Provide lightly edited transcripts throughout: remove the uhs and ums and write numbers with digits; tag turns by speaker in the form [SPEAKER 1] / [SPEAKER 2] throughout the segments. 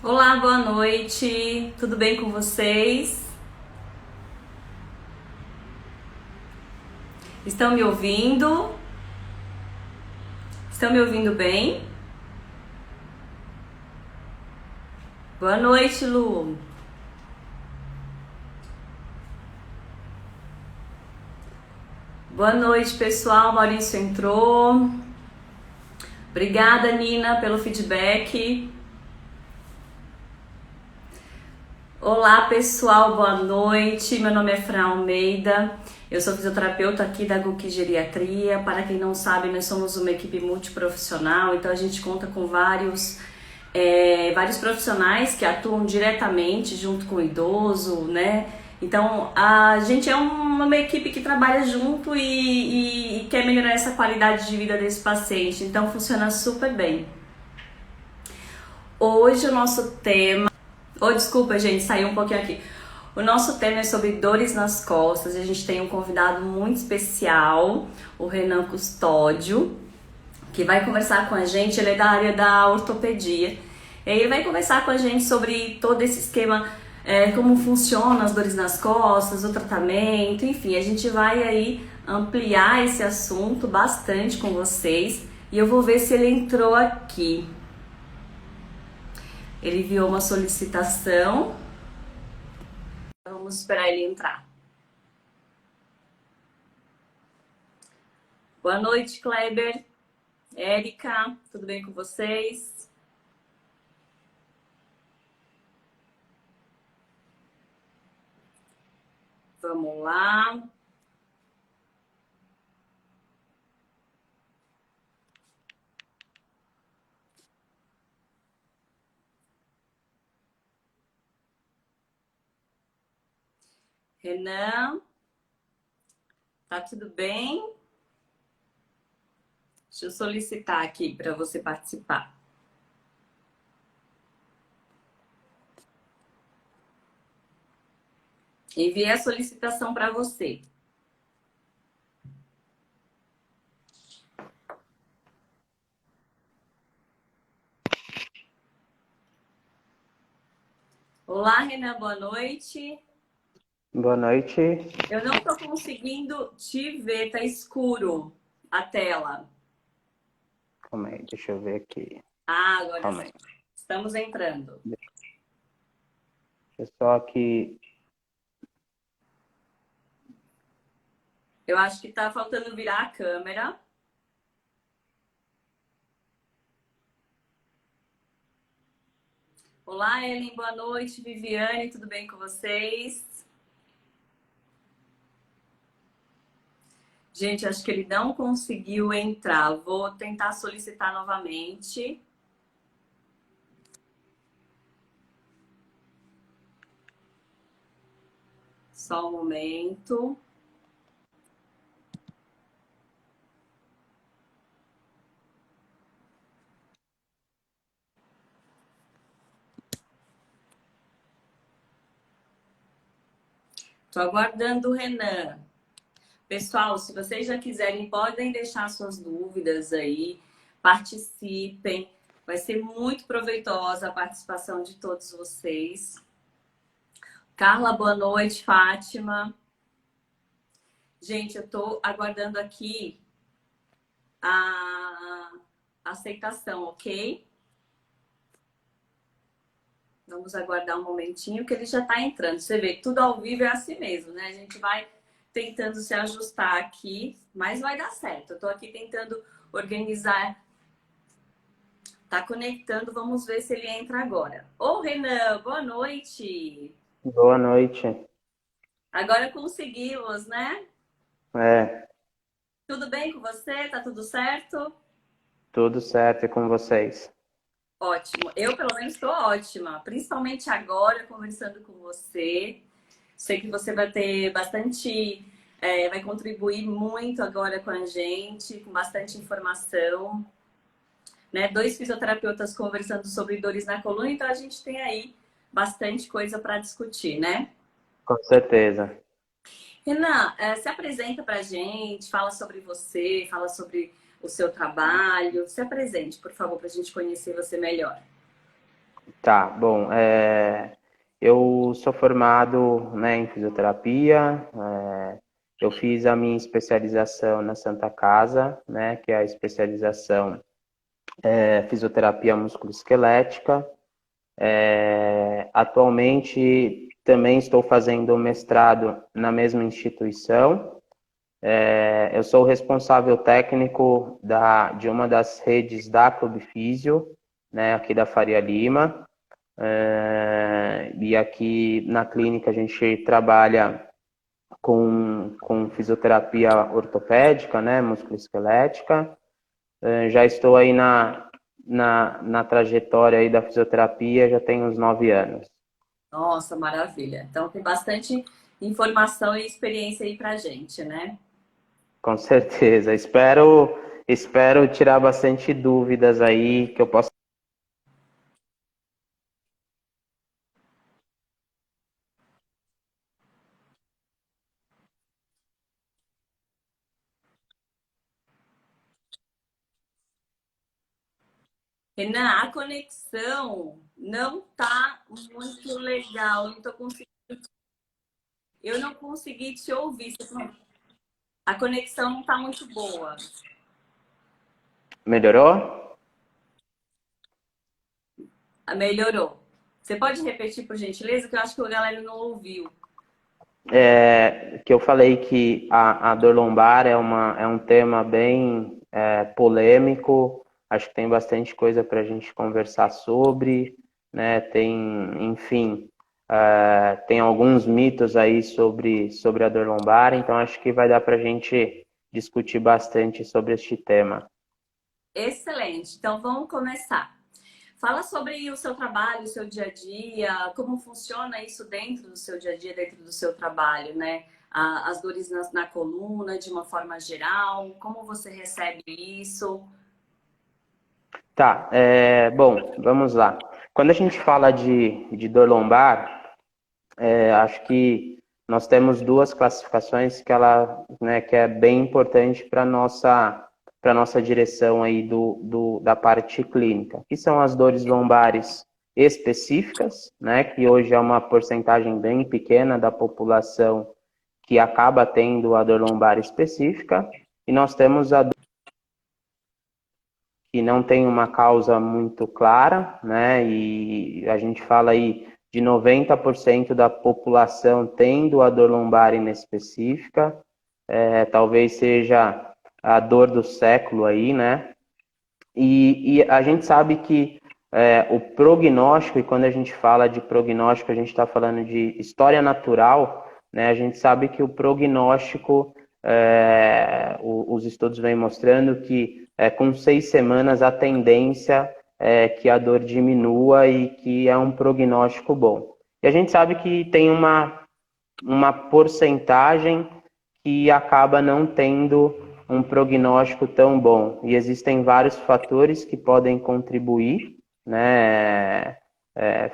[SPEAKER 1] Olá, boa noite. Tudo bem com vocês? Estão me ouvindo? Estão me ouvindo bem? Boa noite, Lu. Boa noite, pessoal. Maurício entrou. Obrigada, Nina, pelo feedback. Olá, pessoal. Boa noite. Meu nome é Fran Almeida. Eu sou fisioterapeuta aqui da Guki Geriatria. Para quem não sabe, nós somos uma equipe multiprofissional, então a gente conta com vários profissionais que atuam diretamente junto com o idoso, né? Então a gente é uma equipe que trabalha junto e quer melhorar essa qualidade de vida desse paciente, então funciona super bem. Hoje o nosso tema... Oh, desculpa, gente, saiu um pouquinho aqui. O nosso tema é sobre dores nas costas e a gente tem um convidado muito especial, o Renan Custódio, que vai conversar com a gente. Ele é da área da ortopedia. E aí ele vai conversar com a gente sobre todo esse esquema, como funcionam as dores nas costas, o tratamento, enfim. A gente vai aí ampliar esse assunto bastante com vocês e eu vou ver se ele entrou aqui. Ele enviou uma solicitação. Vamos esperar ele entrar. Boa noite, Kleber. Érica, tudo bem com vocês? Vamos lá. Renan, tá tudo bem? Deixa eu solicitar aqui para você participar. Enviei a solicitação para você. Olá, Renan, boa noite.
[SPEAKER 2] Boa noite.
[SPEAKER 1] Eu não estou conseguindo te ver, tá escuro a tela.
[SPEAKER 2] Calma aí, deixa eu ver aqui.
[SPEAKER 1] Ah, agora
[SPEAKER 2] Calma
[SPEAKER 1] sim.
[SPEAKER 2] aí.
[SPEAKER 1] Estamos entrando.
[SPEAKER 2] Deixa eu só aqui.
[SPEAKER 1] Eu acho que está faltando virar a câmera. Olá, Ellen, boa noite. Viviane, tudo bem com vocês? Gente, acho que ele não conseguiu entrar. Vou tentar solicitar novamente. Só um momento. Estou aguardando o Renan. Pessoal, se vocês já quiserem, podem deixar suas dúvidas aí, participem. Vai ser muito proveitosa a participação de todos vocês. Carla, boa noite. Fátima. Gente, eu estou aguardando aqui a aceitação, ok? Vamos aguardar um momentinho que ele já está entrando. Você vê, tudo ao vivo é assim mesmo, né? A gente vai tentando se ajustar aqui, mas vai dar certo. Eu estou aqui tentando organizar. Tá conectando, vamos ver se ele entra agora. Ô, Renan, boa noite.
[SPEAKER 2] Boa noite.
[SPEAKER 1] Agora conseguimos, né?
[SPEAKER 2] É,
[SPEAKER 1] Tudo bem com você? Tá tudo certo?
[SPEAKER 2] tudo certo e com vocês?
[SPEAKER 1] Ótimo. Eu, pelo menos, estou ótima. Principalmente agora, conversando com você. Sei que você vai ter bastante... vai contribuir muito agora com a gente, com bastante informação. Né? Dois fisioterapeutas conversando sobre dores na coluna, então a gente tem aí bastante coisa para discutir, né?
[SPEAKER 2] Com certeza.
[SPEAKER 1] Renan, se apresenta pra gente, fala sobre você, fala sobre o seu trabalho. Se apresente, por favor, para a gente conhecer você melhor.
[SPEAKER 2] Tá, bom, eu sou formado, né, em fisioterapia, eu fiz a minha especialização na Santa Casa, né, que é a especialização fisioterapia musculoesquelética. Atualmente também estou fazendo mestrado na mesma instituição. Eu sou o responsável técnico de uma das redes da Clube Físio, né, aqui da Faria Lima. E aqui na clínica a gente trabalha com fisioterapia ortopédica, né, musculoesquelética. Já estou aí na trajetória aí da fisioterapia, já tem uns 9 anos.
[SPEAKER 1] Nossa, maravilha. Então tem bastante informação e experiência aí pra gente, né?
[SPEAKER 2] Com certeza. Espero tirar bastante dúvidas aí que eu possa.
[SPEAKER 1] Renan, a conexão não tá muito legal. Eu não consegui te ouvir. A conexão não tá muito boa.
[SPEAKER 2] Melhorou?
[SPEAKER 1] Melhorou. Você pode repetir, por gentileza, que eu acho que a galera não ouviu.
[SPEAKER 2] Que eu falei que a dor lombar é um tema bem polêmico, acho que tem bastante coisa para a gente conversar sobre, né? Enfim, tem alguns mitos aí sobre a dor lombar, então acho que vai dar para a gente discutir bastante sobre este tema.
[SPEAKER 1] Excelente. Então vamos começar. Fala sobre o seu trabalho, o seu dia a dia, como funciona isso dentro do seu dia a dia, dentro do seu trabalho, né? As dores na coluna, de uma forma geral, como você recebe isso?
[SPEAKER 2] Tá, bom, vamos lá. Quando a gente fala de dor lombar, acho que nós temos duas classificações né, que é bem importante para nossa direção aí da parte clínica, que são as dores lombares específicas, né, que hoje é uma porcentagem bem pequena da população que acaba tendo a dor lombar específica, e nós temos a dor que não tem uma causa muito clara, né, e a gente fala aí de 90% da população tendo a dor lombar inespecífica, talvez seja a dor do século aí, né? E a gente sabe que o prognóstico, e quando a gente fala de prognóstico, a gente está falando de história natural, né? A gente sabe que o prognóstico, os estudos vêm mostrando que com 6 semanas a tendência é que a dor diminua e que é um prognóstico bom. E a gente sabe que tem uma porcentagem que acaba não tendo um prognóstico tão bom. E existem vários fatores que podem contribuir, né?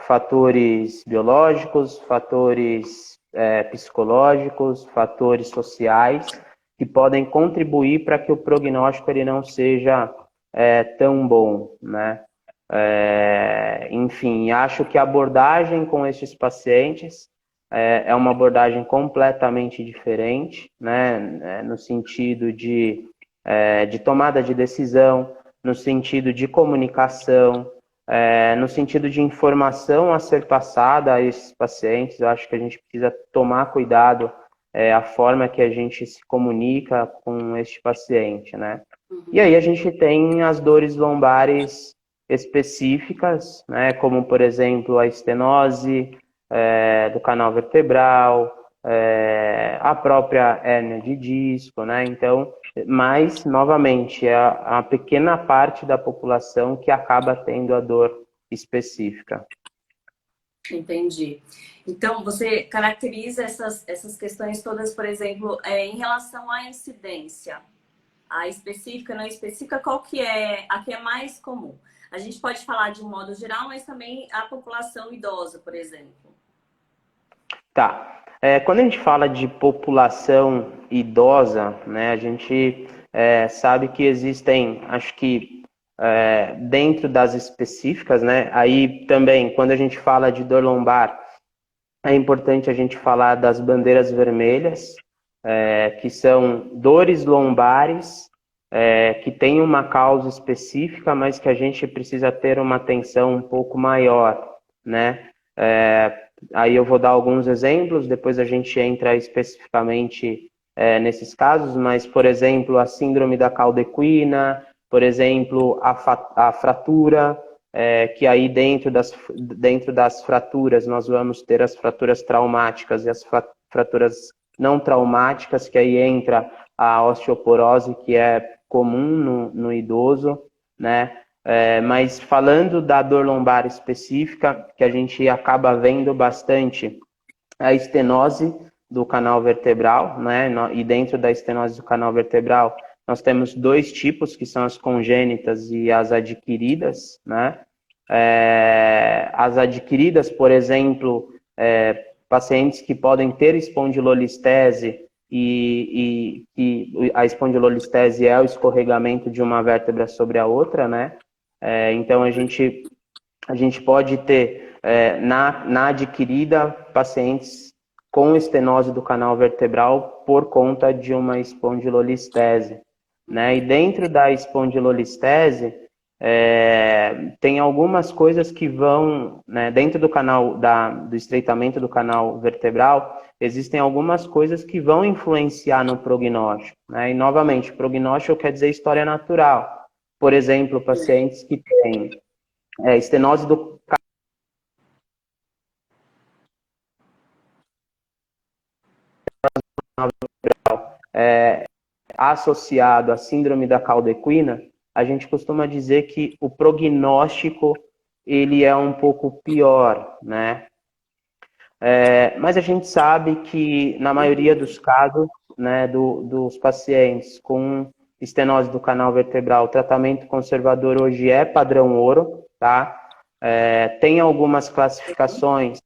[SPEAKER 2] Fatores biológicos, fatores psicológicos, fatores sociais, que podem contribuir para que o prognóstico ele não seja tão bom, né? Enfim, acho que a abordagem com esses pacientes é uma abordagem completamente diferente, né, no sentido de tomada de decisão, no sentido de comunicação, no sentido de informação a ser passada a esses pacientes. Eu acho que a gente precisa tomar cuidado a forma que a gente se comunica com este paciente, né? E aí a gente tem as dores lombares específicas, né, como por exemplo a estenose do canal vertebral, a própria hérnia de disco, né? Então, mas novamente é a pequena parte da população que acaba tendo a dor específica.
[SPEAKER 1] Entendi. Então, você caracteriza essas questões todas, por exemplo, em relação à incidência, a específica, não específica, qual que é a que é mais comum? A gente pode falar de um modo geral, mas também a população idosa, por exemplo.
[SPEAKER 2] Tá. Quando a gente fala de população idosa, né, a gente sabe que existem, acho que dentro das específicas, né? Aí também, quando a gente fala de dor lombar, é importante a gente falar das bandeiras vermelhas, que são dores lombares, que tem uma causa específica, mas que a gente precisa ter uma atenção um pouco maior, né? Aí eu vou dar alguns exemplos, depois a gente entra especificamente nesses casos, mas, por exemplo, a síndrome da cauda-equina, por exemplo, a fratura, que aí dentro das fraturas nós vamos ter as fraturas traumáticas e as fraturas não traumáticas, que aí entra a osteoporose, que é comum no idoso, né? Mas falando da dor lombar específica, que a gente acaba vendo bastante a estenose do canal vertebral, né? E dentro da estenose do canal vertebral, nós temos dois tipos, que são as congênitas e as adquiridas, né? As adquiridas, por exemplo, pacientes que podem ter espondilolistese e a espondilolistese é o escorregamento de uma vértebra sobre a outra, né? Então a gente pode ter na adquirida pacientes com estenose do canal vertebral por conta de uma espondilolistese, né? E dentro da espondilolistese tem algumas coisas que vão, né, dentro do canal do estreitamento do canal vertebral, existem algumas coisas que vão influenciar no prognóstico, né? E novamente, prognóstico quer dizer história natural. Por exemplo, pacientes que têm estenose do canal vertebral associado à síndrome da cauda-equina, a gente costuma dizer que o prognóstico ele é um pouco pior, né? Mas a gente sabe que na maioria dos casos, né, dos pacientes com estenose do canal vertebral, o tratamento conservador hoje é padrão ouro, tá? Tem algumas classificações,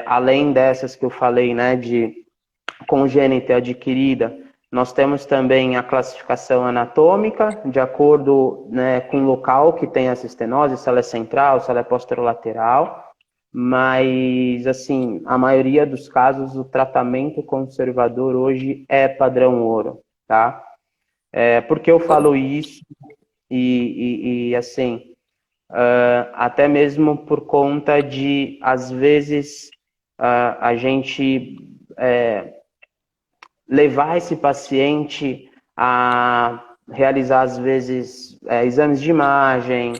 [SPEAKER 2] além dessas que eu falei, né, de congênita e adquirida, nós temos também a classificação anatômica, de acordo, né, com o local que tem essa estenose, se ela é central, se ela é posterolateral, mas, assim, a maioria dos casos, o tratamento conservador hoje é padrão ouro, tá? Por que eu falo isso? E assim, até mesmo por conta de, às vezes, a gente levar esse paciente a realizar, às vezes, exames de imagem,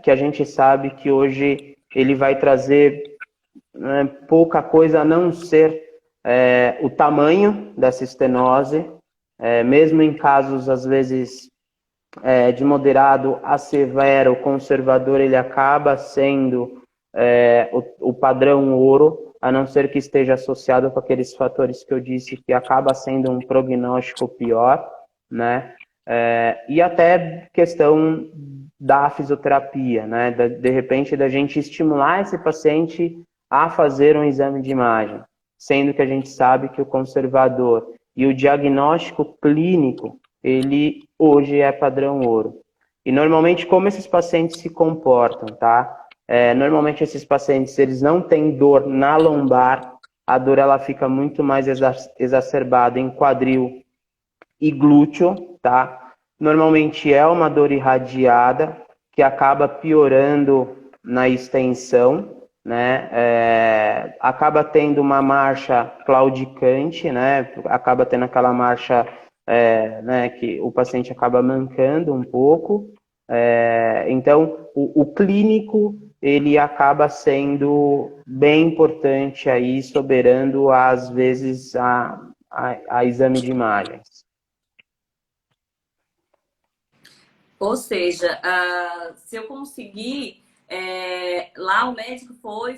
[SPEAKER 2] que a gente sabe que hoje ele vai trazer pouca coisa a não ser o tamanho dessa estenose, mesmo em casos, às vezes, de moderado a severo, o conservador ele acaba sendo o padrão ouro, a não ser que esteja associado com aqueles fatores que eu disse que acaba sendo um prognóstico pior, né? E até questão da fisioterapia, né? De repente, da gente estimular esse paciente a fazer um exame de imagem, sendo que a gente sabe que o conservador e o diagnóstico clínico, ele hoje é padrão ouro. E normalmente como esses pacientes se comportam, tá? Normalmente esses pacientes, eles não têm dor na lombar, a dor ela fica muito mais exacerbada em quadril e glúteo, tá? Normalmente é uma dor irradiada que acaba piorando na extensão, né? Acaba tendo uma marcha claudicante, né? Acaba tendo aquela marcha, né, que o paciente acaba mancando um pouco. Então, o clínico ele acaba sendo bem importante aí, soberando às vezes a exame de imagens.
[SPEAKER 1] Ou seja, se eu conseguir, lá o médico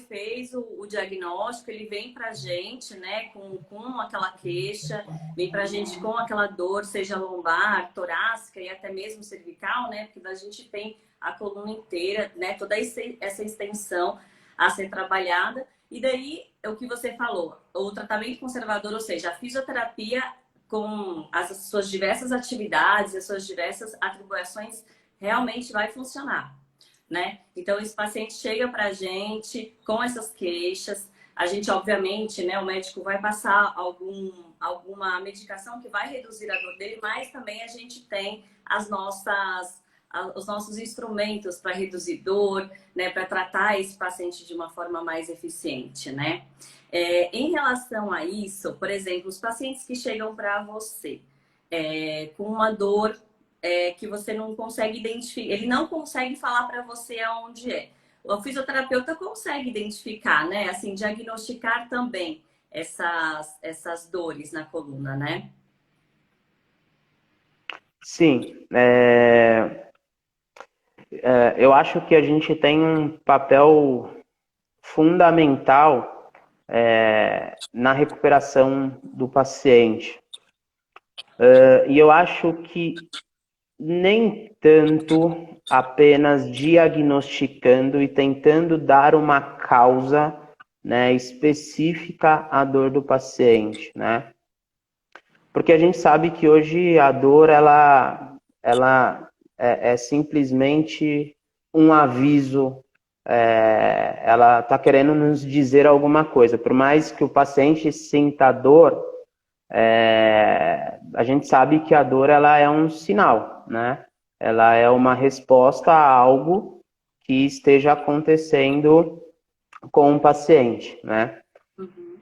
[SPEAKER 1] fez o diagnóstico, ele vem pra gente, né, com aquela queixa, vem pra gente com aquela dor, seja lombar, torácica e até mesmo cervical, né, porque a gente tem a coluna inteira, né, toda essa extensão a ser trabalhada. E daí, é o que você falou, o tratamento conservador, ou seja, a fisioterapia com as suas diversas atividades, as suas diversas atribuições, realmente vai funcionar, né? Então, esse paciente chega para a gente com essas queixas. A gente, obviamente, né, o médico vai passar alguma medicação que vai reduzir a dor dele, mas também a gente tem os nossos instrumentos para reduzir dor, né, para tratar esse paciente de uma forma mais eficiente, né? Em relação a isso, por exemplo, os pacientes que chegam para você com uma dor que você não consegue identificar, ele não consegue falar para você aonde é. O fisioterapeuta consegue identificar, né? Assim, diagnosticar também essas dores na coluna, né?
[SPEAKER 2] Sim, eu acho que a gente tem um papel fundamental na recuperação do paciente. E eu acho que nem tanto apenas diagnosticando e tentando dar uma causa, né, específica à dor do paciente, né? Porque a gente sabe que hoje a dor ela é simplesmente um aviso, ela está querendo nos dizer alguma coisa. Por mais que o paciente sinta dor, a gente sabe que a dor ela é um sinal, né? Ela é uma resposta a algo que esteja acontecendo com o paciente, né?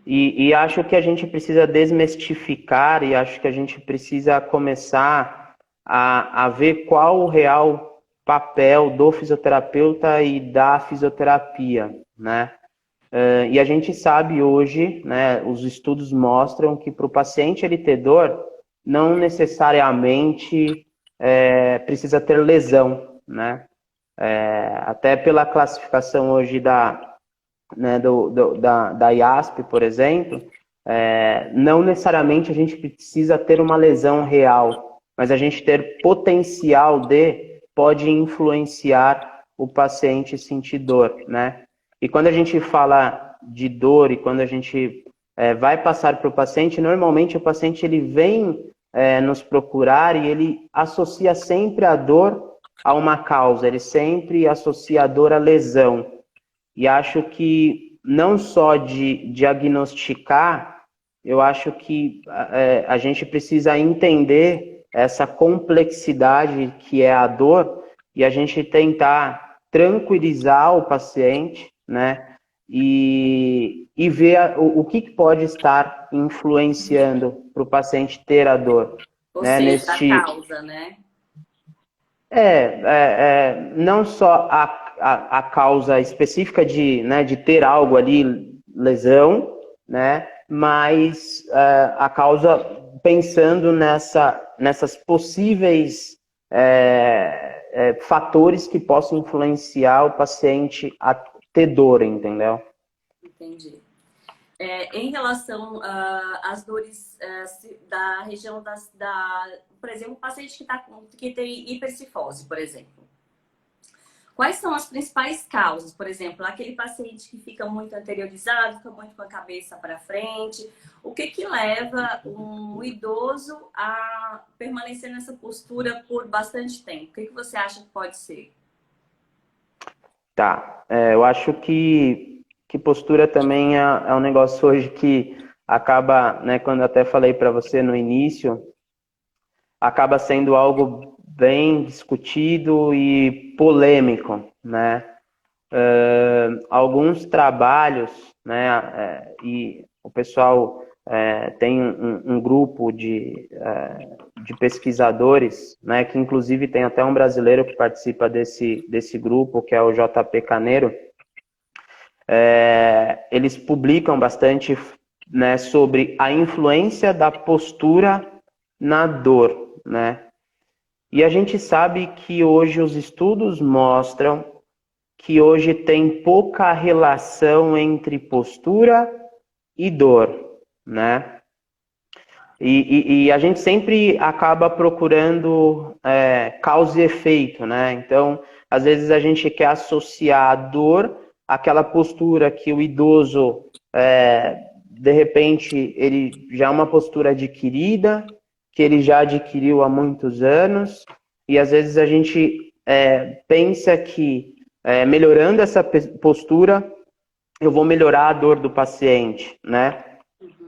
[SPEAKER 2] E acho que a gente precisa desmistificar e acho que a gente precisa começar a ver qual o real papel do fisioterapeuta e da fisioterapia, né? E a gente sabe hoje, né, os estudos mostram que para o paciente ele ter dor, não necessariamente precisa ter lesão, né? Até pela classificação hoje né, da IASP, por exemplo, não necessariamente a gente precisa ter uma lesão real, mas a gente ter potencial pode influenciar o paciente sentir dor, né? E quando a gente fala de dor e quando a gente vai passar para o paciente, normalmente o paciente ele vem nos procurar e ele associa sempre a dor a uma causa, ele sempre associa a dor à lesão. E acho que não só de diagnosticar, eu acho que a gente precisa entender essa complexidade que é a dor e a gente tentar tranquilizar o paciente, né? E ver o que pode estar influenciando para o paciente ter a dor.
[SPEAKER 1] Ou
[SPEAKER 2] Né?
[SPEAKER 1] seja, a causa, né?
[SPEAKER 2] Não só a causa específica né, de ter algo ali, lesão, né, mas a causa pensando nessas possíveis fatores que possam influenciar o paciente a ter dor, entendeu?
[SPEAKER 1] Entendi. Em relação às dores da região por exemplo, o paciente que tem hipercifose, por exemplo. Quais são as principais causas? Por exemplo, aquele paciente que fica muito anteriorizado, fica muito com a cabeça para frente. O que leva um idoso a permanecer nessa postura por bastante tempo? O que você acha que pode ser?
[SPEAKER 2] Tá. Eu acho que postura também é um negócio hoje que acaba, né, quando eu até falei para você no início, acaba sendo algo bem discutido e polêmico, né? Alguns trabalhos, né, e o pessoal tem um grupo de pesquisadores, né, que inclusive tem até um brasileiro que participa desse grupo, que é o JP Caneiro. Eles publicam bastante, né, sobre a influência da postura na dor, né? E a gente sabe que hoje os estudos mostram que hoje tem pouca relação entre postura e dor, né? E a gente sempre acaba procurando causa e efeito, né? Então, às vezes a gente quer associar a dor àquela postura que o idoso, de repente, ele já é uma postura adquirida, que ele já adquiriu há muitos anos, e às vezes a gente pensa que melhorando essa postura, eu vou melhorar a dor do paciente, né?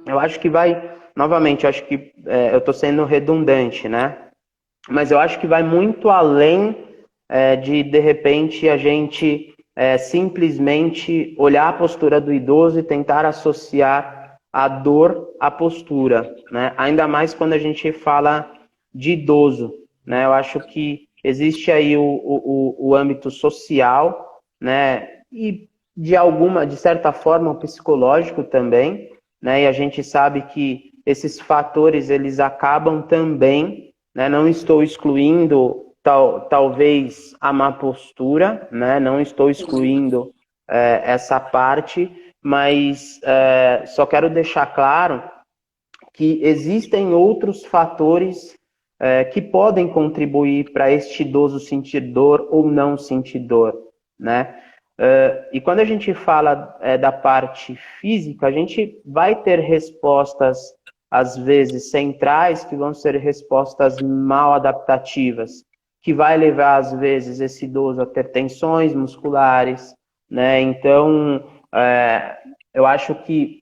[SPEAKER 2] Eu acho que vai, novamente, eu acho que eu estou sendo redundante, né? Mas eu acho que vai muito além de repente, a gente simplesmente olhar a postura do idoso e tentar associar a dor à postura, né? Ainda mais quando a gente fala de idoso, né? Eu acho que existe aí o âmbito social, né? E de certa forma, o psicológico também, né? E a gente sabe que esses fatores, eles acabam também, né? Não estou excluindo talvez a má postura, né? Não estou excluindo essa parte, mas só quero deixar claro que existem outros fatores que podem contribuir para este idoso sentir dor ou não sentir dor, né? E quando a gente fala da parte física, a gente vai ter respostas, às vezes, centrais, que vão ser respostas mal adaptativas, que vai levar, às vezes, esse idoso a ter tensões musculares, né? Então, eu acho que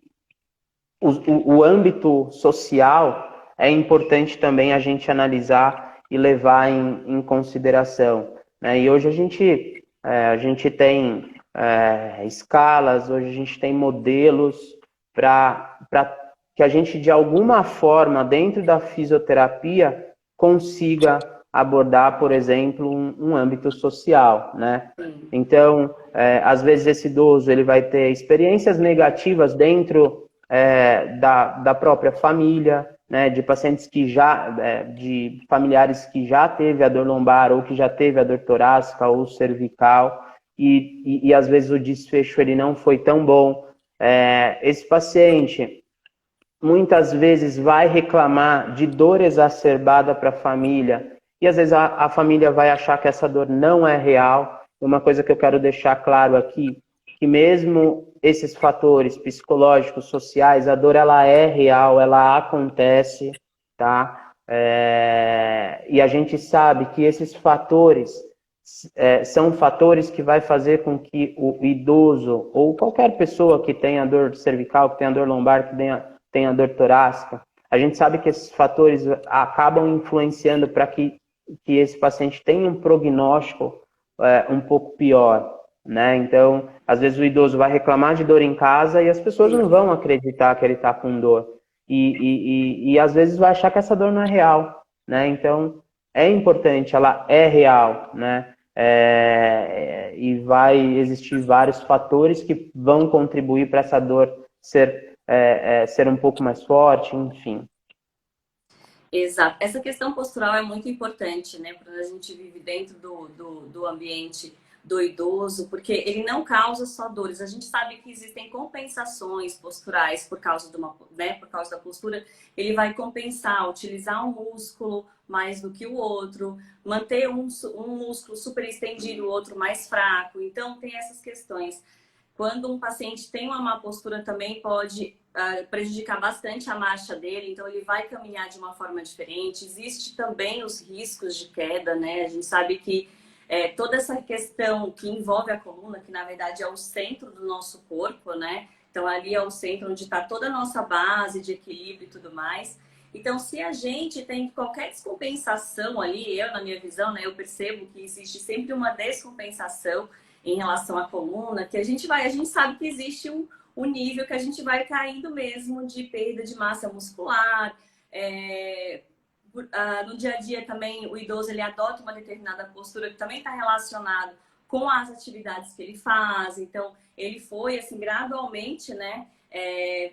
[SPEAKER 2] o âmbito social é importante também a gente analisar e levar em consideração, né? E hoje a gente tem escalas, hoje a gente tem modelos para que a gente, de alguma forma, dentro da fisioterapia, consiga abordar, por exemplo, um âmbito social, né? Então, às vezes esse idoso ele vai ter experiências negativas dentro da própria família, né, de pacientes que de familiares que já teve a dor lombar ou que já teve a dor torácica ou cervical, e às vezes o desfecho ele não foi tão bom. Esse paciente muitas vezes vai reclamar de dor exacerbada para a família, e às vezes a família vai achar que essa dor não é real. Uma coisa que eu quero deixar claro aqui, que mesmo esses fatores psicológicos, sociais, a dor ela é real, ela acontece, tá? E a gente sabe que esses fatores são fatores que vai fazer com que o idoso ou qualquer pessoa que tenha dor cervical, que tenha dor lombar, que tenha dor torácica, a gente sabe que esses fatores acabam influenciando para que esse paciente tenha um prognóstico um pouco pior, né? Então, às vezes o idoso vai reclamar de dor em casa e as pessoas não vão acreditar que ele está com dor. E às vezes vai achar que essa dor não é real, né? Então, é importante, ela é real, né? E vai existir vários fatores que vão contribuir para essa dor ser um pouco mais forte, enfim.
[SPEAKER 1] Exato. Essa questão postural é muito importante, né? Quando a gente vive dentro do ambiente do idoso, porque ele não causa só dores. A gente sabe que existem compensações posturais por causa por causa da postura. Ele vai compensar, utilizar um músculo mais do que o outro, manter um músculo super estendido, o outro mais fraco. Então, tem essas questões. Quando um paciente tem uma má postura, também pode prejudicar bastante a marcha dele, então ele vai caminhar de uma forma diferente. Existe também os riscos de queda, né? A gente sabe que toda essa questão que envolve a coluna, que na verdade é o centro do nosso corpo, né? Então ali é o centro onde está toda a nossa base de equilíbrio e tudo mais. Então, se a gente tem qualquer descompensação ali, na minha visão, né, eu percebo que existe sempre uma descompensação em relação à coluna, que a gente sabe que existe um nível que a gente vai caindo mesmo de perda de massa muscular. No dia a dia também o idoso ele adota uma determinada postura que também está relacionado com as atividades que ele faz. Então, ele foi assim gradualmente, né?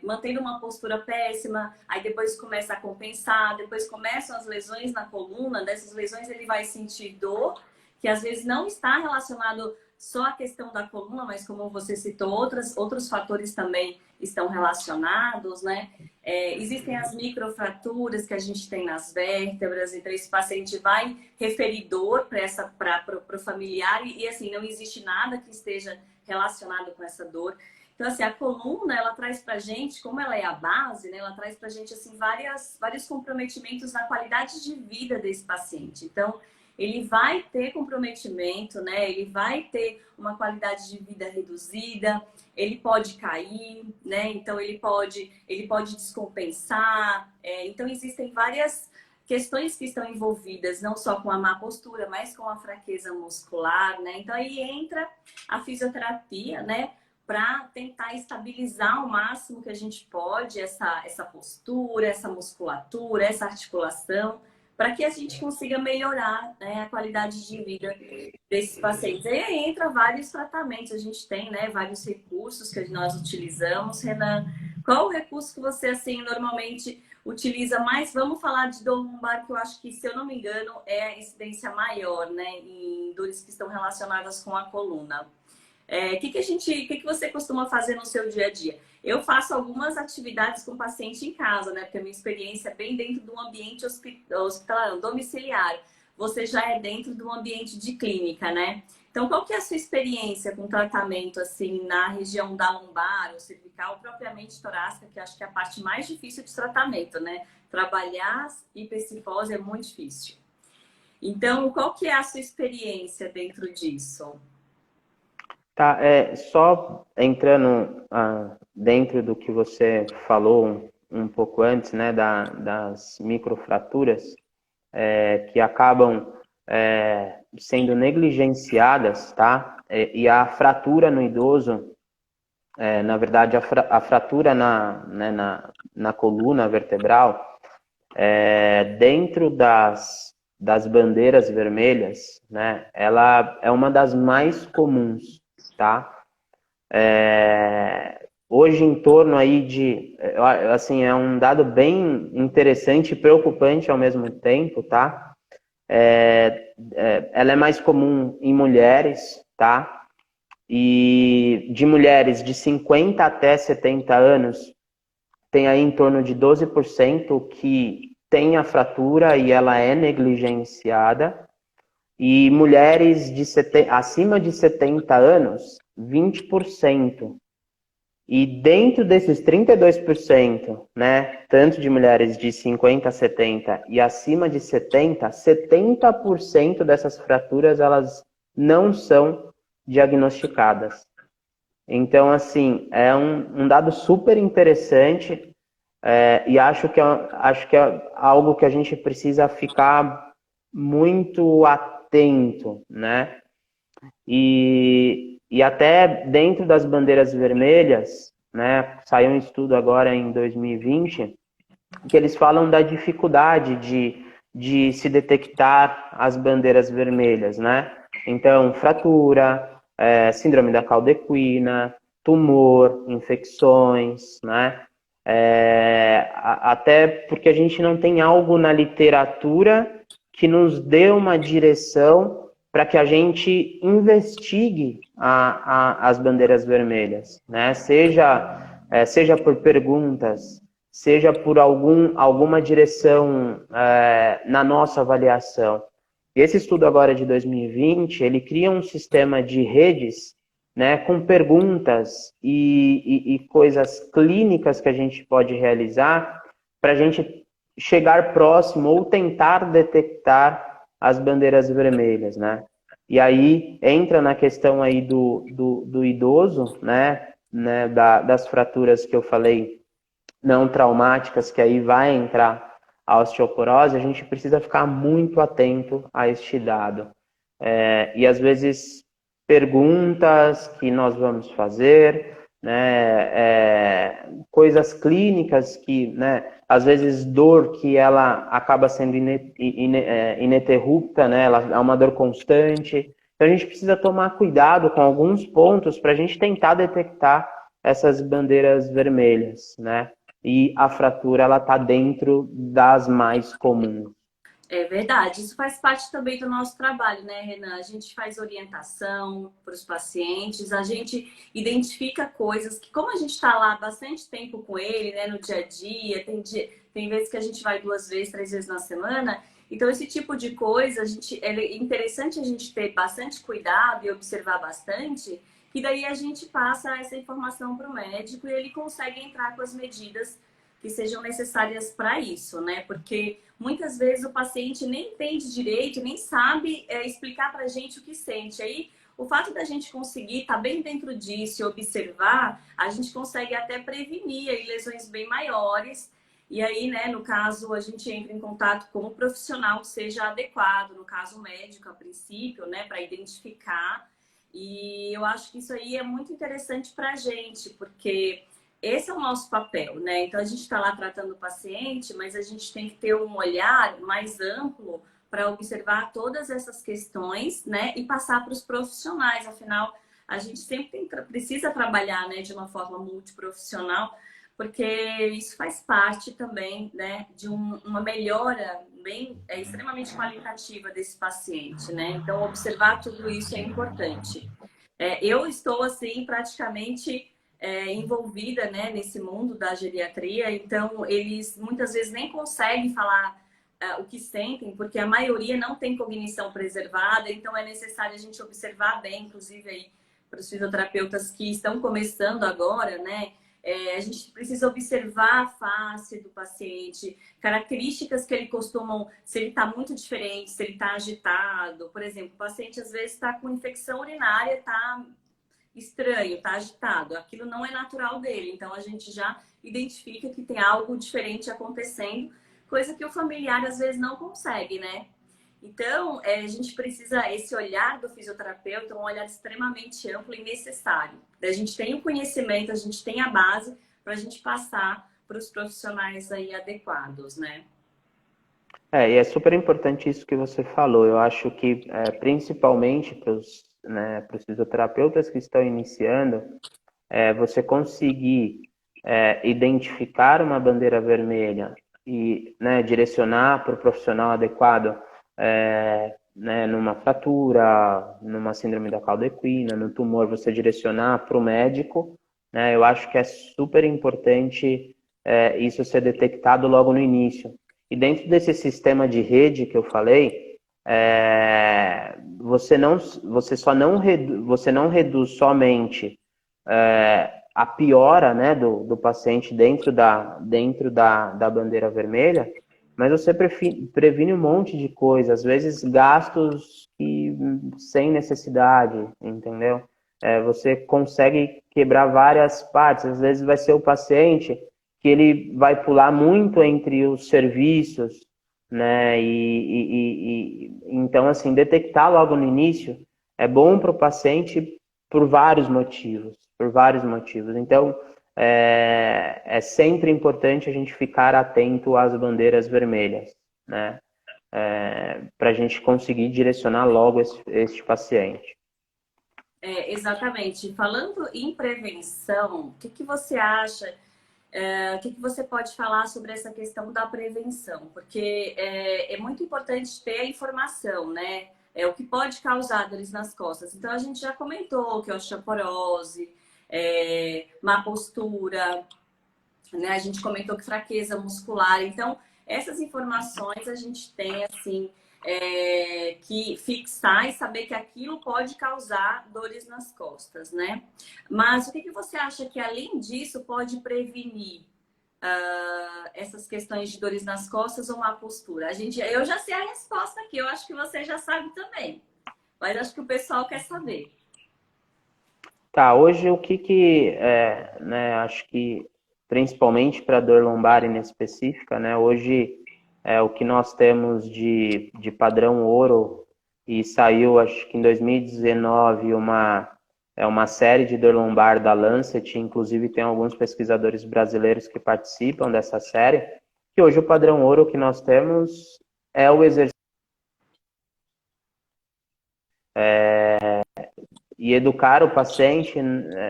[SPEAKER 1] Mantendo uma postura péssima, aí depois começa a compensar, depois começam as lesões na coluna, dessas lesões ele vai sentir dor, que às vezes não está relacionado só a questão da coluna, mas como você citou, outros fatores também estão relacionados, né? Existem as microfraturas que a gente tem nas vértebras, então esse paciente vai referir dor para o familiar e assim, não existe nada que esteja relacionado com essa dor. Então, assim, a coluna, ela traz pra gente, como ela é a base, né? Ela traz pra gente, assim, vários comprometimentos na qualidade de vida desse paciente. Então, ele vai ter comprometimento, né? Ele vai ter uma qualidade de vida reduzida, ele pode cair, né? Então, ele pode descompensar. Então, existem várias questões que estão envolvidas, não só com a má postura, mas com a fraqueza muscular, né? Então, aí entra a fisioterapia, né? Para tentar estabilizar ao máximo que a gente pode essa postura, essa musculatura, essa articulação, para que a gente consiga melhorar, né, a qualidade de vida desses pacientes. E aí entra vários tratamentos, a gente tem, né, vários recursos que nós utilizamos. Renan, qual o recurso que você, assim, normalmente utiliza mais? Vamos falar de dor lombar, que eu acho que, se eu não me engano, é a incidência maior, né, em dores que estão relacionadas com a coluna. Que você costuma fazer no seu dia a dia? Eu faço algumas atividades com o paciente em casa, né? Porque a minha experiência é bem dentro do ambiente hospitalar, domiciliar. Você já é dentro do ambiente de clínica, né? Então, qual que é a sua experiência com tratamento, assim, na região da lombar ou cervical, propriamente torácica, que acho que é a parte mais difícil de tratamento, né? Trabalhar hipercifose é muito difícil. Então, qual que é a sua experiência dentro disso?
[SPEAKER 2] Tá, só entrando dentro do que você falou um pouco antes, né, das microfraturas, que acabam sendo negligenciadas, tá? E a fratura no idoso, na verdade, a fratura na coluna vertebral, dentro das bandeiras vermelhas, né, ela é uma das mais comuns, tá? Hoje em torno aí assim, é um dado bem interessante e preocupante ao mesmo tempo, tá? Ela é mais comum em mulheres, tá? E de mulheres de 50 até 70 anos, tem aí em torno de 12% que tem a fratura e ela é negligenciada. E mulheres acima de 70 anos, 20%. E dentro desses 32%, né, tanto de mulheres de 50 a 70 e acima de 70, 70% dessas fraturas elas não são diagnosticadas. Então, assim, é um dado super interessante, e acho que é algo que a gente precisa ficar muito atento, né? E até dentro das bandeiras vermelhas, né? Saiu um estudo agora em 2020 que eles falam da dificuldade de se detectar as bandeiras vermelhas, né? Então, fratura, síndrome da caudequina, tumor, infecções, né? Até porque a gente não tem algo na literatura que nos dê uma direção para que a gente investigue as bandeiras vermelhas, né? Seja por perguntas, seja por alguma direção na nossa avaliação. E esse estudo agora de 2020, ele cria um sistema de redes, né, com perguntas e coisas clínicas que a gente pode realizar para a gente chegar próximo ou tentar detectar as bandeiras vermelhas, né? E aí entra na questão aí do idoso, né, das fraturas que eu falei não traumáticas, que aí vai entrar a osteoporose, a gente precisa ficar muito atento a este dado. E às vezes perguntas que nós vamos fazer, né, coisas clínicas que, né, às vezes dor que ela acaba sendo ininterrupta, né, ela é uma dor constante. Então a gente precisa tomar cuidado com alguns pontos para a gente tentar detectar essas bandeiras vermelhas, né? E a fratura ela está dentro das mais comuns.
[SPEAKER 1] É verdade, isso faz parte também do nosso trabalho, né, Renan? A gente faz orientação para os pacientes, a gente identifica coisas que, como a gente está lá bastante tempo com ele, né, no dia a dia, tem vezes que a gente vai 2 vezes, 3 vezes na semana, então esse tipo de coisa, é interessante a gente ter bastante cuidado e observar bastante, e daí a gente passa essa informação para o médico e ele consegue entrar com as medidas que sejam necessárias para isso, né? Porque muitas vezes o paciente nem entende direito, nem sabe explicar para a gente o que sente. Aí, o fato da gente conseguir estar bem dentro disso e observar, a gente consegue até prevenir aí lesões bem maiores. E aí, né, no caso, a gente entra em contato com um profissional que seja adequado, no caso médico, a princípio, né, para identificar. E eu acho que isso aí é muito interessante para a gente, porque esse é o nosso papel, né? Então a gente está lá tratando o paciente, mas a gente tem que ter um olhar mais amplo para observar todas essas questões, né? E passar para os profissionais. Afinal, a gente sempre precisa trabalhar, né, de uma forma multiprofissional, porque isso faz parte também, né, de uma melhora bem extremamente qualitativa desse paciente, né? Então, observar tudo isso é importante. Eu estou, assim, praticamente envolvida, né, nesse mundo da geriatria, então eles muitas vezes nem conseguem falar o que sentem, porque a maioria não tem cognição preservada, então é necessário a gente observar bem, inclusive aí para os fisioterapeutas que estão começando agora, né? A gente precisa observar a face do paciente, características que ele costumam, se ele está muito diferente, se ele está agitado. Por exemplo, o paciente às vezes está com infecção urinária, está estranho, está agitado. Aquilo não é natural dele. Então a gente já identifica que tem algo diferente acontecendo, coisa que o familiar às vezes não consegue, né? Então, a gente precisa, esse olhar do fisioterapeuta é um olhar extremamente amplo e necessário. A gente tem o conhecimento, a gente tem a base para a gente passar para os profissionais aí adequados, né?
[SPEAKER 2] E é super importante isso que você falou. Eu acho que, principalmente para os, né, para os fisioterapeutas que estão iniciando, você conseguir identificar uma bandeira vermelha e, né, direcionar para o profissional adequado, né, numa fratura, numa síndrome da cauda equina, no tumor, você direcionar para o médico, né, eu acho que é super importante isso ser detectado logo no início. E dentro desse sistema de rede que eu falei, você não reduz somente a piora, né, do paciente dentro da bandeira vermelha, mas você previne um monte de coisas, às vezes gastos sem necessidade, entendeu? Você consegue quebrar várias partes, às vezes vai ser o paciente que ele vai pular muito entre os serviços, né? Então, assim, detectar logo no início é bom para o paciente por vários motivos, Então, é sempre importante a gente ficar atento às bandeiras vermelhas, né? Para a gente conseguir direcionar logo este paciente.
[SPEAKER 1] Exatamente. Falando em prevenção, o que você acha? O que você pode falar sobre essa questão da prevenção? Porque é muito importante ter a informação, né? O que pode causar dores nas costas. Então, a gente já comentou que é osteoporose, má postura, né? A gente comentou que fraqueza muscular. Então, essas informações a gente tem, assim, que fixar e saber que aquilo pode causar dores nas costas, né? Mas o que você acha que, além disso, pode prevenir essas questões de dores nas costas ou má postura? Eu já sei a resposta aqui, eu acho que você já sabe também. Mas acho que o pessoal quer saber.
[SPEAKER 2] Tá, hoje né, acho que principalmente para dor lombar inespecífica, né, hoje o que nós temos de padrão ouro, e saiu, acho que em 2019, uma série de dor lombar da Lancet, inclusive tem alguns pesquisadores brasileiros que participam dessa série, que hoje o padrão ouro que nós temos é o exercício. E educar o paciente,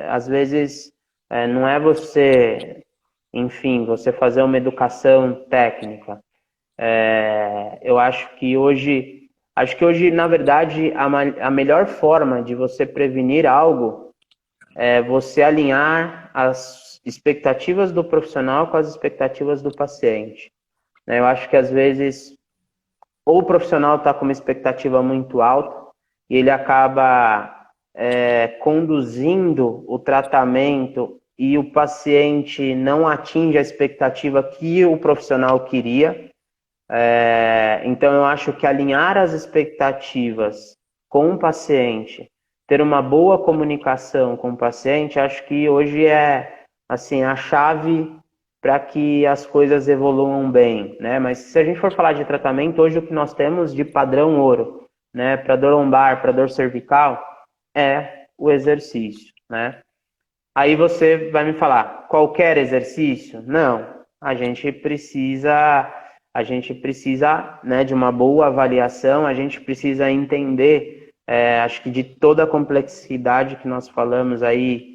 [SPEAKER 2] às vezes, não é você, enfim, você fazer uma educação técnica. Eu acho que hoje, na verdade, a melhor forma de você prevenir algo é você alinhar as expectativas do profissional com as expectativas do paciente. Eu acho que, às vezes, ou o profissional está com uma expectativa muito alta e ele acaba conduzindo o tratamento e o paciente não atinge a expectativa que o profissional queria. Então, eu acho que alinhar as expectativas com o paciente, ter uma boa comunicação com o paciente, acho que hoje é assim, a chave para que as coisas evoluam bem, né? Mas se a gente for falar de tratamento, hoje o que nós temos de padrão ouro, né, para dor lombar, para dor cervical, é o exercício, né? Aí você vai me falar, qualquer exercício? Não, a gente precisa, né, de uma boa avaliação, a gente precisa entender, acho que de toda a complexidade que nós falamos aí,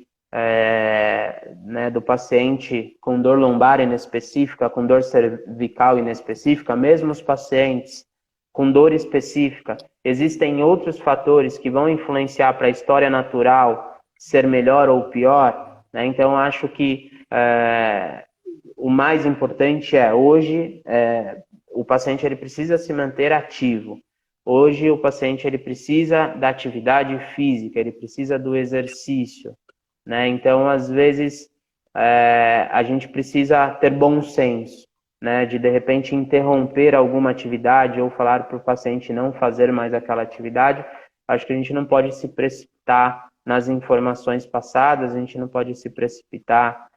[SPEAKER 2] né, do paciente com dor lombar inespecífica, com dor cervical inespecífica, mesmo os pacientes com dor específica, existem outros fatores que vão influenciar para a história natural ser melhor ou pior, né? Então, acho que o mais importante hoje, o paciente ele precisa se manter ativo. Hoje, o paciente ele precisa da atividade física, ele precisa do exercício, né? Então, às vezes, a gente precisa ter bom senso, né? De repente, interromper alguma atividade ou falar para o paciente não fazer mais aquela atividade. Acho que a gente não pode se precipitar nas informações passadas, a gente não pode se precipitar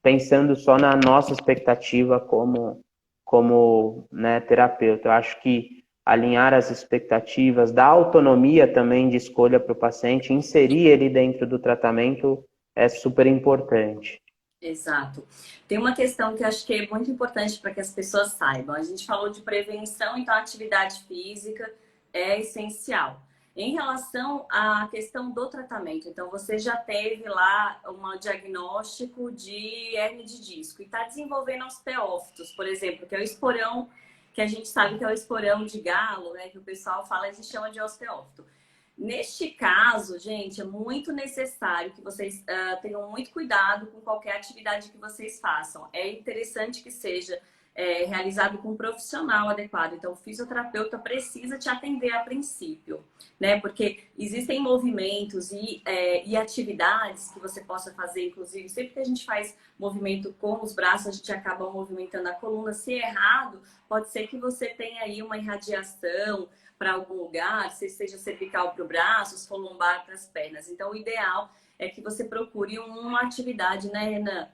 [SPEAKER 2] pensando só na nossa expectativa como né, terapeuta. Eu acho que alinhar as expectativas, dar autonomia também de escolha para o paciente, inserir ele dentro do tratamento é super importante.
[SPEAKER 1] Exato. Tem uma questão que acho que é muito importante para que as pessoas saibam. A gente falou de prevenção, então a atividade física é essencial. Em relação à questão do tratamento, então você já teve lá um diagnóstico de hérnia de disco e está desenvolvendo osteófitos, por exemplo, que é o esporão, que a gente sabe que é o esporão de galo, né, que o pessoal fala, a gente chama de osteófito. Neste caso, gente, é muito necessário que vocês tenham muito cuidado com qualquer atividade que vocês façam. É interessante que seja realizado com um profissional adequado. Então, o fisioterapeuta precisa te atender a princípio, né? Porque existem movimentos e atividades que você possa fazer, inclusive, sempre que a gente faz movimento com os braços, a gente acaba movimentando a coluna. Se errado, pode ser que você tenha aí uma irradiação para algum lugar, seja cervical para o braço, se for lombar para as pernas. Então, o ideal é que você procure uma atividade, né, Renan,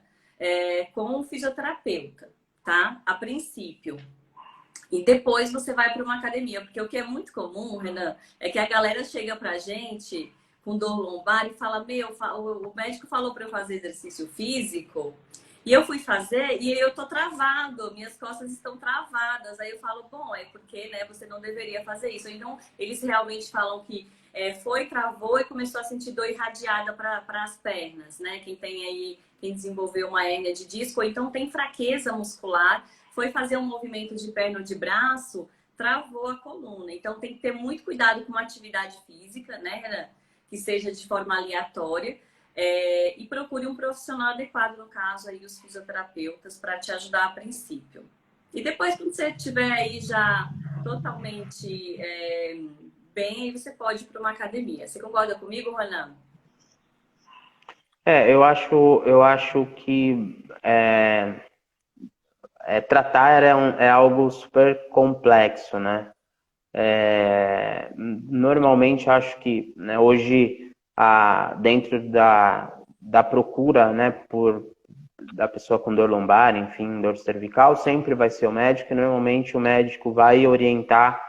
[SPEAKER 1] com um fisioterapeuta, tá? A princípio. E depois você vai para uma academia, porque o que é muito comum, Renan, é que a galera chega pra gente com dor lombar e fala, o médico falou para eu fazer exercício físico, e eu fui fazer e eu tô travado, minhas costas estão travadas. Aí eu falo, bom, é porque, né, você não deveria fazer isso. Então, eles realmente falam que travou e começou a sentir dor irradiada para as pernas, né? Quem desenvolveu uma hérnia de disco, ou então tem fraqueza muscular, foi fazer um movimento de perna ou de braço, travou a coluna. Então, tem que ter muito cuidado com uma atividade física, né, Renan? Que seja de forma aleatória. E procure um profissional adequado, no caso, aí, os fisioterapeutas, para te ajudar a princípio. E depois, quando você estiver aí já totalmente bem, aí você pode ir para uma academia. Você concorda comigo, Renan?
[SPEAKER 2] Eu acho que tratar é algo super complexo, né? Normalmente, acho que, né, hoje, dentro da procura, né, da pessoa com dor lombar, enfim, dor cervical, sempre vai ser o médico, e normalmente o médico vai orientar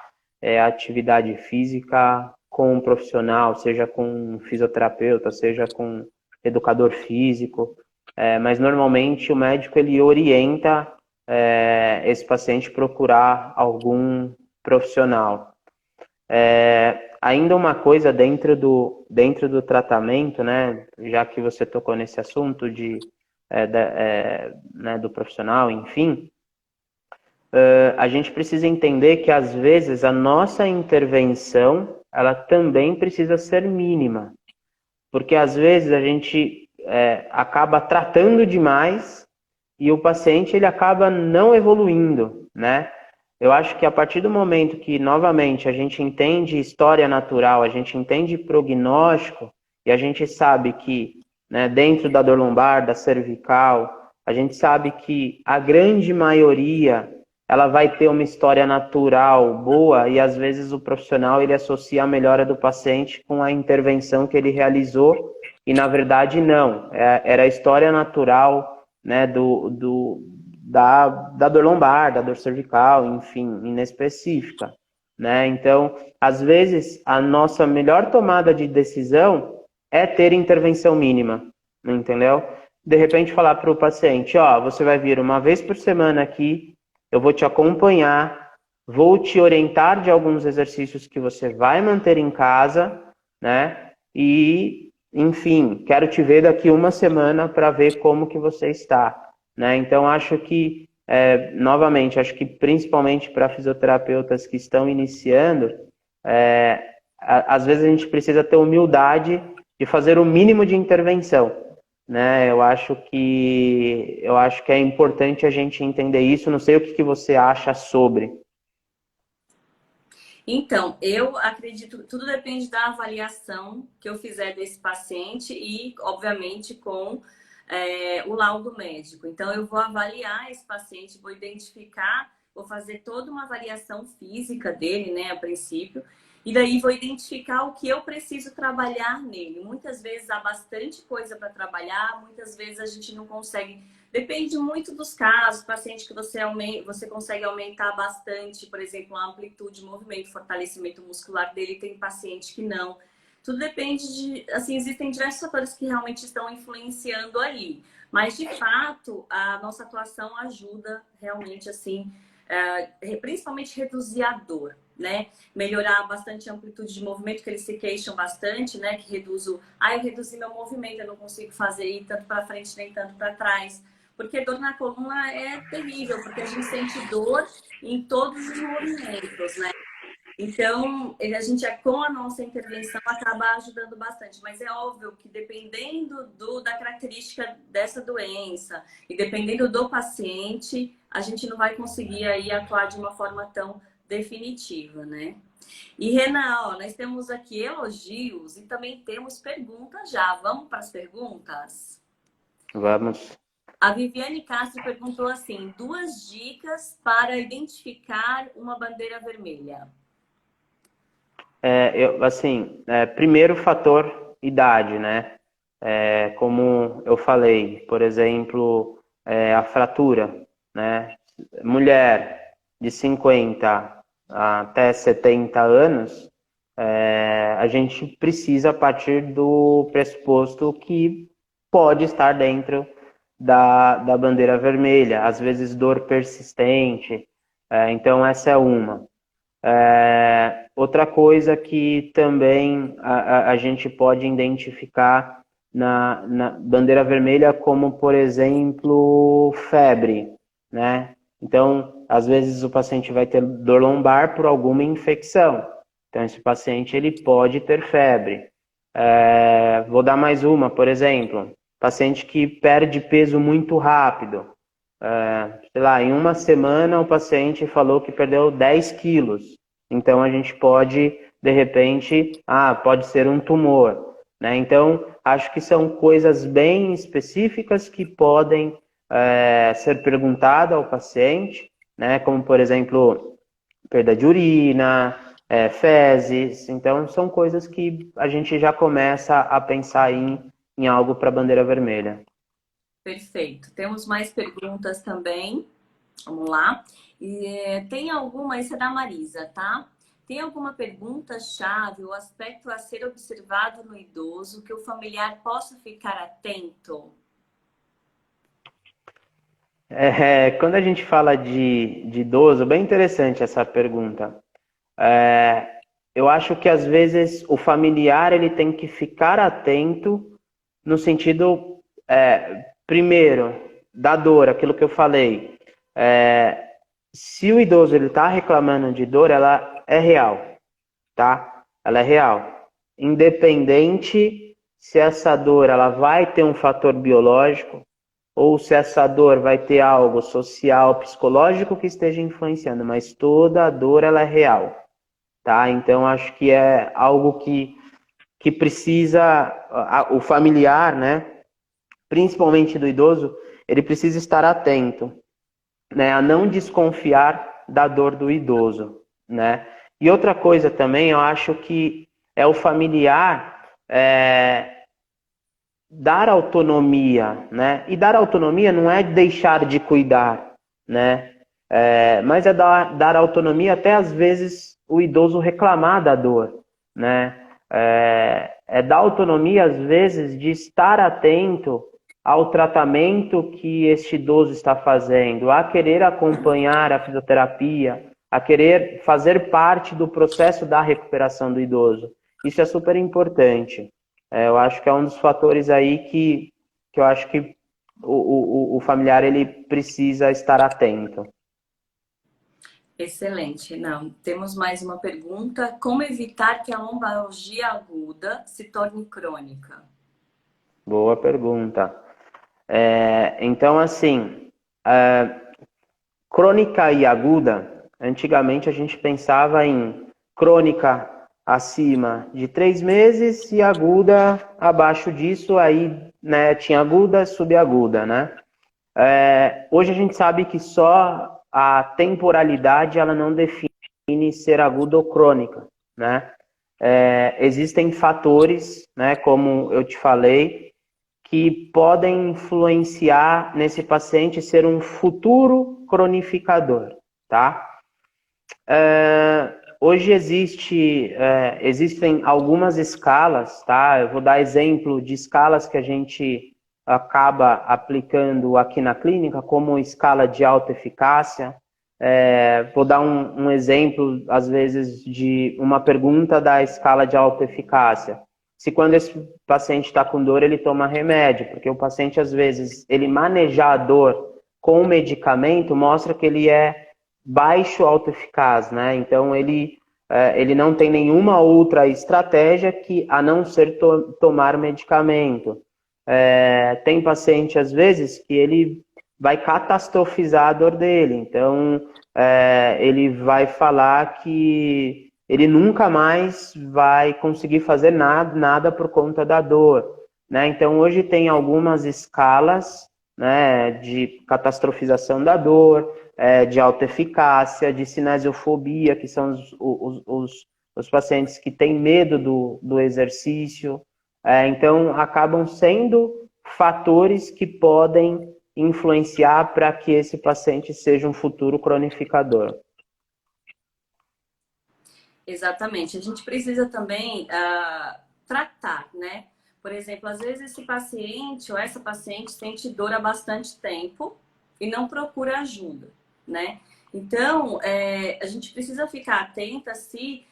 [SPEAKER 2] a atividade física com um profissional, seja com um fisioterapeuta, seja com educador físico, mas normalmente o médico ele orienta esse paciente procurar algum profissional. Ainda uma coisa dentro do tratamento, né, já que você tocou nesse assunto né, do profissional, enfim, a gente precisa entender que às vezes a nossa intervenção ela também precisa ser mínima, porque às vezes a gente acaba tratando demais e o paciente ele acaba não evoluindo, né? Eu acho que a partir do momento que, novamente, a gente entende história natural, a gente entende prognóstico, e a gente sabe que, né, dentro da dor lombar, da cervical, a gente sabe que a grande maioria ela vai ter uma história natural boa e às vezes o profissional ele associa a melhora do paciente com a intervenção que ele realizou e na verdade não, era a história natural, né, da dor lombar, da dor cervical, enfim, inespecífica, né? Então, às vezes, a nossa melhor tomada de decisão é ter intervenção mínima, entendeu? De repente falar para o paciente, ó, você vai vir uma vez por semana aqui, eu vou te acompanhar, vou te orientar de alguns exercícios que você vai manter em casa, né? E, enfim, quero te ver daqui uma semana para ver como que você está, né? Então, acho que, novamente, acho que principalmente para fisioterapeutas que estão iniciando, às vezes a gente precisa ter humildade de fazer o mínimo de intervenção, né? Eu acho que é importante a gente entender isso. Não sei o que você acha sobre.
[SPEAKER 1] Então, eu acredito, tudo depende da avaliação que eu fizer desse paciente e, obviamente, com o laudo médico. Então, eu vou avaliar esse paciente, vou identificar, vou fazer toda uma avaliação física dele, né, a princípio, e daí vou identificar o que eu preciso trabalhar nele. Muitas vezes há bastante coisa para trabalhar, muitas vezes a gente não consegue. Depende muito dos casos, paciente que você consegue aumentar bastante, por exemplo, a amplitude de movimento, fortalecimento muscular dele, tem paciente que não. Tudo depende de, assim, existem diversos fatores que realmente estão influenciando aí. Mas, de fato, a nossa atuação ajuda realmente, assim, principalmente reduzir a dor, né? Melhorar bastante a amplitude de movimento, que eles se queixam bastante, né? Que reduz eu reduzi meu movimento, eu não consigo fazer ir tanto para frente nem tanto para trás. Porque dor na coluna é terrível, porque a gente sente dor em todos os movimentos, né? Então, a gente, com a nossa intervenção, acaba ajudando bastante. Mas é óbvio que dependendo da característica dessa doença e dependendo do paciente, a gente não vai conseguir aí atuar de uma forma tão definitiva, né? E, Renan, ó, nós temos aqui elogios e também temos perguntas já. Vamos para as perguntas?
[SPEAKER 2] Vamos.
[SPEAKER 1] A Viviane Castro perguntou assim, 2 dicas para identificar uma bandeira vermelha.
[SPEAKER 2] Primeiro fator, idade, né? Como eu falei, por exemplo, a fratura, né? Mulher de 50 até 70 anos, a gente precisa partir do pressuposto que pode estar dentro da bandeira vermelha, às vezes dor persistente, então essa é uma. Outra coisa que também a gente pode identificar na bandeira vermelha, como, por exemplo, febre, né? Então, às vezes o paciente vai ter dor lombar por alguma infecção. Então, esse paciente ele pode ter febre. Vou dar mais uma, por exemplo, paciente que perde peso muito rápido. Sei lá, em uma semana o paciente falou que perdeu 10 quilos. Então a gente pode, de repente, pode ser um tumor, né? Então, acho que são coisas bem específicas que podem ser perguntadas ao paciente, né? Como, por exemplo, perda de urina, fezes. Então, são coisas que a gente já começa a pensar em algo para bandeira vermelha.
[SPEAKER 1] Perfeito. Temos mais perguntas também. Vamos lá. Tem alguma, essa é da Marisa, tá? Tem alguma pergunta-chave ou aspecto a ser observado no idoso que o familiar possa ficar atento?
[SPEAKER 2] Quando a gente fala de idoso, bem interessante essa pergunta. Eu acho que às vezes o familiar ele tem que ficar atento no sentido, primeiro, da dor, aquilo que eu falei. Se o idoso ele está reclamando de dor, ela é real, tá? Ela é real. Independente se essa dor ela vai ter um fator biológico, ou se essa dor vai ter algo social, psicológico que esteja influenciando, mas toda a dor ela é real, tá? Então acho que é algo que precisa, o familiar, né, principalmente do idoso, ele precisa estar atento, né, a não desconfiar da dor do idoso, né? E outra coisa também, eu acho que é o familiar dar autonomia, né? E dar autonomia não é deixar de cuidar, né? Mas é dar autonomia até às vezes o idoso reclamar da dor, né? É dar autonomia às vezes de estar atento ao tratamento que este idoso está fazendo, a querer acompanhar a fisioterapia, a querer fazer parte do processo da recuperação do idoso. Isso é super importante. Eu acho que é um dos fatores aí que eu acho que o familiar ele precisa estar atento.
[SPEAKER 1] Excelente. Não, temos mais uma pergunta. Como evitar que a lombalgia aguda se torne crônica?
[SPEAKER 2] Boa pergunta. Então, assim, crônica e aguda, antigamente a gente pensava em crônica acima de 3 meses e aguda abaixo disso, aí, né, tinha aguda, subaguda, né? Hoje a gente sabe que só a temporalidade ela não define ser aguda ou crônica, né? Existem fatores, né, como eu te falei, que podem influenciar nesse paciente ser um futuro cronificador, tá? Hoje existem algumas escalas, tá? Eu vou dar exemplo de escalas que a gente acaba aplicando aqui na clínica, como escala de alta eficácia. Vou dar um exemplo, às vezes, de uma pergunta da escala de alta eficácia. Se quando esse paciente está com dor, ele toma remédio, porque o paciente, às vezes, ele manejar a dor com o medicamento mostra que ele é baixo autoeficaz, né? Então ele não tem nenhuma outra estratégia que a não ser tomar medicamento. Tem paciente às vezes que ele vai catastrofizar a dor dele, então ele vai falar que ele nunca mais vai conseguir fazer nada por conta da dor, né? Então hoje tem algumas escalas, né, de catastrofização da dor, de alta eficácia, de cinesiofobia, que são os pacientes que têm medo do exercício. Então, acabam sendo fatores que podem influenciar para que esse paciente seja um futuro cronificador.
[SPEAKER 1] Exatamente. A gente precisa também tratar, né? Por exemplo, às vezes esse paciente ou essa paciente sente dor há bastante tempo e não procura ajuda, né? Então, a gente precisa ficar atenta se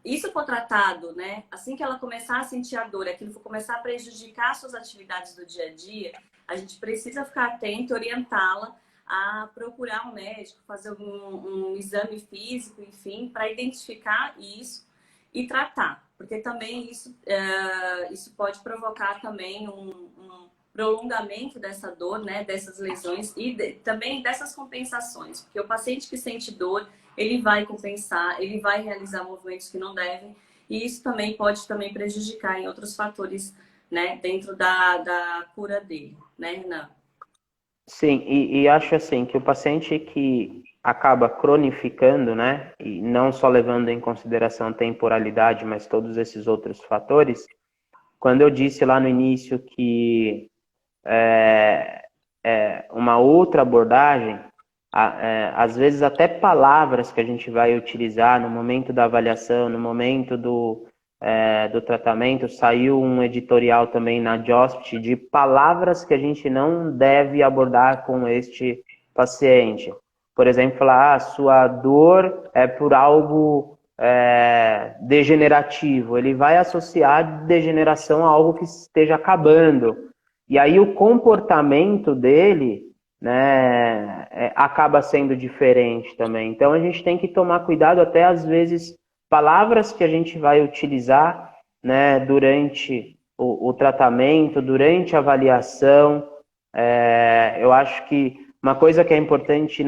[SPEAKER 1] isso for tratado, né? Assim que ela começar a sentir a dor, aquilo for começar a prejudicar suas atividades do dia a dia, a gente precisa ficar atento, orientá-la a procurar um médico, fazer um exame físico, enfim, para identificar isso e tratar. Porque também isso pode provocar também um prolongamento dessa dor, né, dessas lesões e também dessas compensações. Porque o paciente que sente dor, ele vai compensar, ele vai realizar movimentos que não devem, e isso também pode também prejudicar em outros fatores, né, dentro da cura dele, né, Renan?
[SPEAKER 2] Sim, e acho assim que o paciente que acaba cronificando, né, e não só levando em consideração a temporalidade, mas todos esses outros fatores, quando eu disse lá no início que uma outra abordagem, às vezes até palavras que a gente vai utilizar no momento da avaliação, no momento do tratamento, saiu um editorial também na JOSPT de palavras que a gente não deve abordar com este paciente. Por exemplo, falar, sua dor é por algo degenerativo. Ele vai associar degeneração a algo que esteja acabando. E aí o comportamento dele, né, acaba sendo diferente também. Então a gente tem que tomar cuidado até às vezes palavras que a gente vai utilizar, né, durante o tratamento, durante a avaliação, Eu acho que uma coisa que é importante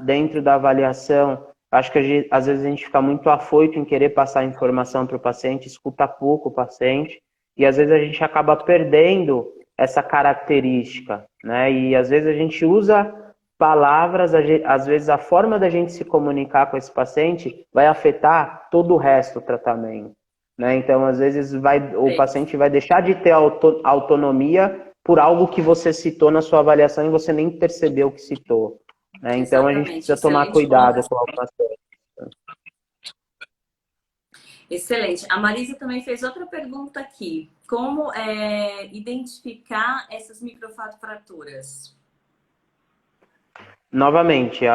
[SPEAKER 2] dentro da avaliação, acho que às vezes a gente fica muito afoito em querer passar informação para o paciente, escuta pouco o paciente, e às vezes a gente acaba perdendo essa característica, né? E às vezes a gente usa palavras, às vezes a forma da gente se comunicar com esse paciente vai afetar todo o resto do tratamento, né? Então, às vezes o paciente vai deixar de ter autonomia por algo que você citou na sua avaliação e você nem percebeu que citou, né? Então, a gente
[SPEAKER 1] Exatamente,
[SPEAKER 2] precisa tomar
[SPEAKER 1] excelente
[SPEAKER 2] cuidado
[SPEAKER 1] colocação.
[SPEAKER 2] com algumas coisas.
[SPEAKER 1] Excelente. A Marisa também fez outra pergunta aqui. Como identificar essas microfraturas?
[SPEAKER 2] Novamente,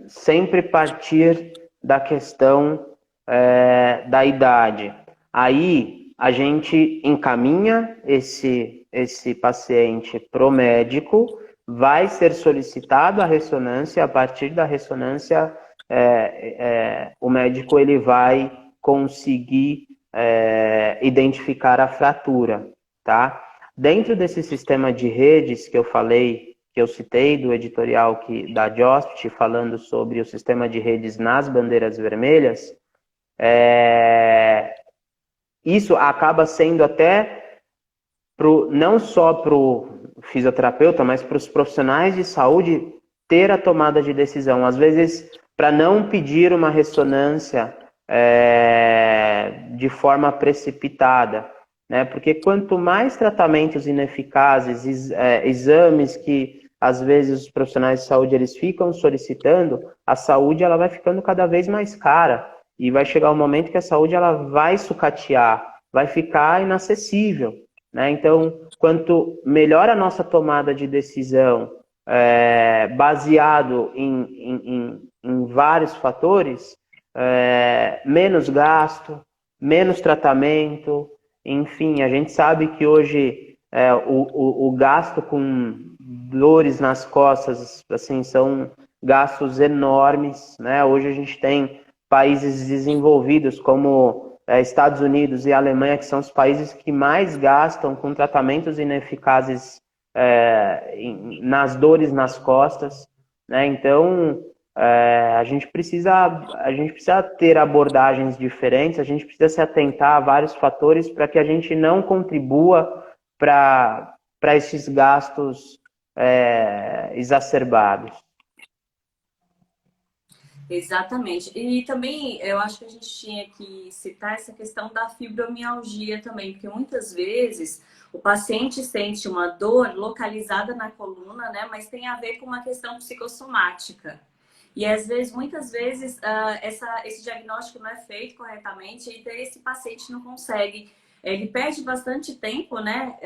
[SPEAKER 2] sempre partir da questão da idade. Aí a gente encaminha esse paciente para o médico, vai ser solicitado a ressonância, a partir da ressonância o médico ele vai conseguir identificar a fratura, tá? Dentro desse sistema de redes que eu falei, que eu citei do editorial da JOSPT, falando sobre o sistema de redes nas bandeiras vermelhas, isso acaba sendo até não só para o fisioterapeuta, mas para os profissionais de saúde ter a tomada de decisão. Às vezes, para não pedir uma ressonância de forma precipitada, né? Porque quanto mais tratamentos ineficazes, exames que às vezes os profissionais de saúde eles ficam solicitando, a saúde ela vai ficando cada vez mais cara e vai chegar um momento que a saúde ela vai sucatear, vai ficar inacessível, né? Então, quanto melhor a nossa tomada de decisão, baseado em vários fatores, menos gasto, menos tratamento, enfim, a gente sabe que hoje o gasto com dores nas costas, assim, são gastos enormes, né? Hoje a gente tem países desenvolvidos como Estados Unidos e Alemanha, que são os países que mais gastam com tratamentos ineficazes nas dores nas costas, né? Então, a gente precisa ter abordagens diferentes, a gente precisa se atentar a vários fatores para que a gente não contribua para esses gastos exacerbados.
[SPEAKER 1] Exatamente. E também eu acho que a gente tinha que citar essa questão da fibromialgia também, porque muitas vezes o paciente sente uma dor localizada na coluna, né? Mas tem a ver com uma questão psicossomática. E às vezes, muitas vezes, esse diagnóstico não é feito corretamente e esse paciente não consegue. Ele perde bastante tempo, né?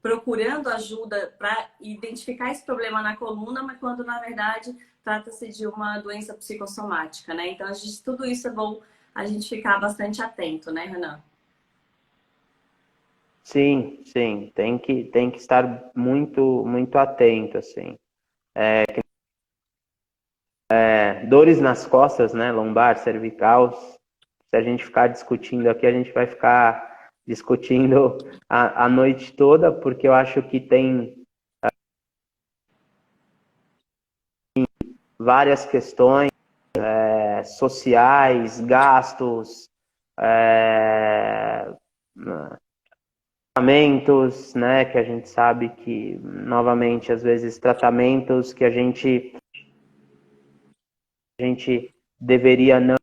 [SPEAKER 1] Procurando ajuda para identificar esse problema na coluna, mas quando na verdade trata-se de uma doença psicossomática, né? Então, tudo isso é bom a gente ficar bastante atento, né, Renan?
[SPEAKER 2] Sim, sim, tem que estar muito, muito atento, assim. Dores nas costas, né, lombar, cervical, se a gente ficar discutindo aqui, a gente vai ficar discutindo a noite toda, porque eu acho que tem várias questões sociais, gastos, tratamentos, né, que a gente sabe que, novamente, às vezes tratamentos que a gente deveria não.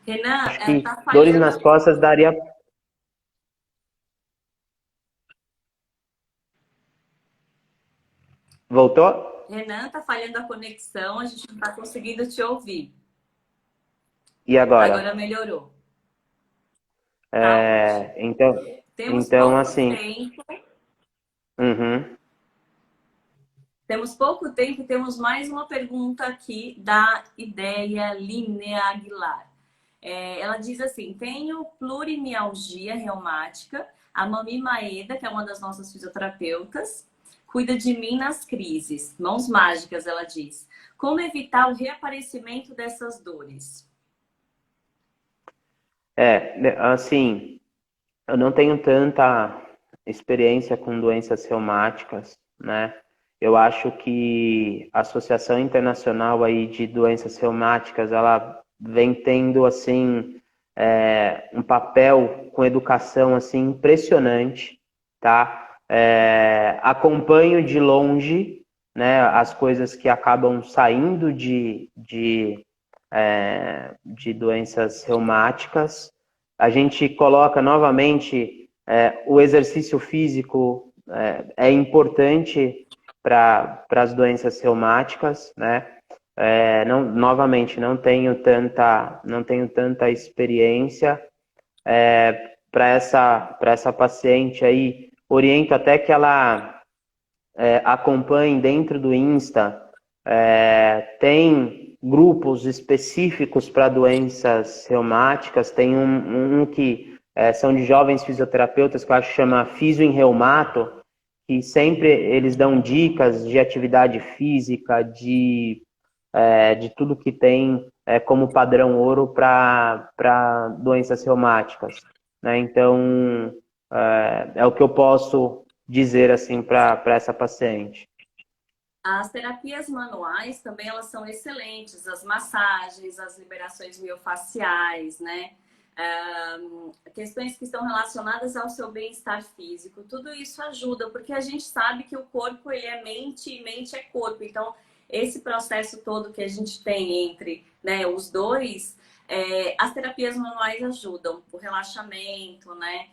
[SPEAKER 1] Renan,
[SPEAKER 2] Acho que
[SPEAKER 1] tá
[SPEAKER 2] dores nas
[SPEAKER 1] falhando.
[SPEAKER 2] costas daria. Voltou?
[SPEAKER 1] Renan, tá falhando a conexão, a gente não tá conseguindo te ouvir.
[SPEAKER 2] E agora?
[SPEAKER 1] Agora melhorou. Tá ótimo.
[SPEAKER 2] Então,
[SPEAKER 1] Temos
[SPEAKER 2] então,
[SPEAKER 1] pouco
[SPEAKER 2] assim,
[SPEAKER 1] tempo.
[SPEAKER 2] uhum,
[SPEAKER 1] Temos pouco tempo e temos mais uma pergunta aqui da Ideia Linea Aguilar. Ela diz assim: tenho plurimialgia reumática, a Mami Maeda, que é uma das nossas fisioterapeutas, cuida de mim nas crises. Mãos mágicas, ela diz. Como evitar o reaparecimento dessas dores?
[SPEAKER 2] assim, eu não tenho tanta experiência com doenças reumáticas, né? Eu acho que a Associação Internacional aí de Doenças Reumáticas, ela vem tendo, assim, um papel com educação, assim, impressionante, tá? Acompanho de longe, né, as coisas que acabam saindo de doenças reumáticas. A gente coloca novamente o exercício físico é importante para as doenças reumáticas, né? Não, novamente, não tenho tanta experiência para essa paciente aí. Oriento até que ela acompanhe dentro do Insta, tem grupos específicos para doenças reumáticas, tem um que são de jovens fisioterapeutas, que eu acho que chama Fisio em Reumato, que sempre eles dão dicas de atividade física, de tudo que tem como padrão ouro para doenças reumáticas, né? Então, é o que eu posso dizer assim para essa paciente.
[SPEAKER 1] As terapias manuais também elas são excelentes, as massagens, as liberações miofaciais, né? Questões que estão relacionadas ao seu bem-estar físico, tudo isso ajuda, porque a gente sabe que o corpo ele é mente e mente é corpo. Então, esse processo todo que a gente tem entre, né, os dois, as terapias manuais ajudam, o relaxamento, né?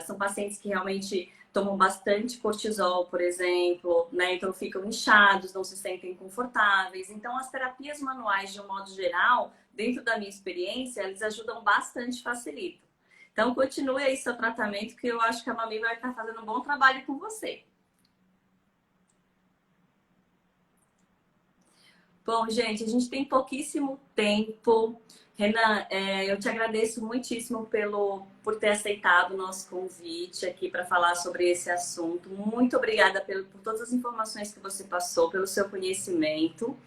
[SPEAKER 1] São pacientes que realmente tomam bastante cortisol, por exemplo, né? Então ficam inchados, não se sentem confortáveis. Então, as terapias manuais, de um modo geral, dentro da minha experiência, eles ajudam bastante, facilitam. Então, continue aí seu tratamento, que eu acho que a Mami vai estar fazendo um bom trabalho com você. Bom, gente, a gente tem pouquíssimo tempo. Renan, eu te agradeço muitíssimo por ter aceitado o nosso convite aqui para falar sobre esse assunto. Muito obrigada por todas as informações que você passou, pelo seu conhecimento.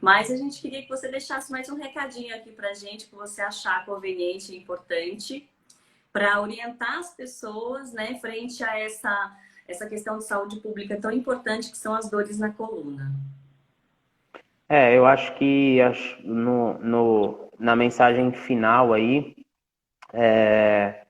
[SPEAKER 1] Mas a gente queria que você deixasse mais um recadinho aqui para a gente, que você achar conveniente e importante, para orientar as pessoas, né, frente a essa questão de saúde pública tão importante que são as dores na coluna.
[SPEAKER 2] Eu acho que na mensagem final aí é